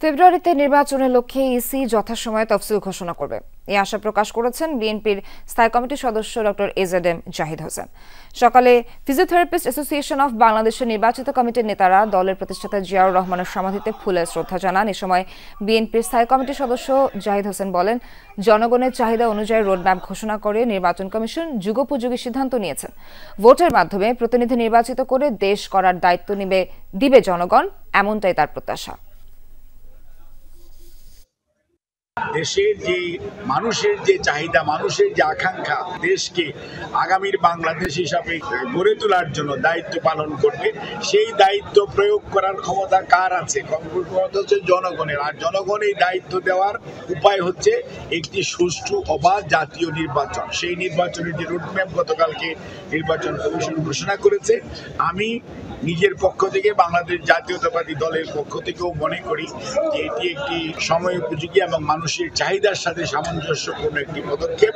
ফেব্রুয়ারিতে নির্বাচনের লক্ষ্যে ইসি যথাসময়ে তফসিল ঘোষণা করবে এই আশা প্রকাশ করেছেন বিএনপির স্থায়ী কমিটির সদস্য ডক্টর এজেডএম জাহিদ হোসেন। সকালে ফিজিওথেরাপিস্ট অ্যাসোসিয়েশন অফ বাংলাদেশের নির্বাচিত কমিটির নেতারা দলের প্রতিষ্ঠাতা জিয়াউর রহমানের সমাধিতে ফুলের শ্রদ্ধা জানান। এ সময় বিএনপির স্থায়ী কমিটির সদস্য জাহিদ হোসেন বলেন, জনগণের চাহিদা অনুযায়ী রোডম্যাপ ঘোষণা করে নির্বাচন কমিশন যুগোপযোগী সিদ্ধান্ত নিয়েছেন। ভোটের মাধ্যমে প্রতিনিধি নির্বাচিত করে দেশ করার দায়িত্ব দিবে জনগণ, এমনটাই তার প্রত্যাশা। দেশের যে মানুষের যে চাহিদা, মানুষের যে আকাঙ্ক্ষা, দেশকে আগামীর বাংলাদেশ হিসাবে গড়ে তোলার জন্য দায়িত্ব পালন করবে, সেই দায়িত্ব প্রয়োগ করার ক্ষমতা কার আছে? ক্ষমতা হচ্ছে জনগণের। আর জনগণ এই দায়িত্ব দেওয়ার উপায় হচ্ছে একটি সুষ্ঠু অবাধ জাতীয় নির্বাচন। সেই নির্বাচনের যে রোডম্যাপ গতকালকে নির্বাচন কমিশন ঘোষণা করেছে, আমি নিজের পক্ষ থেকে বাংলাদেশ জাতীয়তাবাদী দলের পক্ষ থেকেও মনে করি যে এটি একটি সময় উপযোগী এবং মানুষের চাহিদার সাথে সামঞ্জস্যপূর্ণ একটি পদক্ষেপ।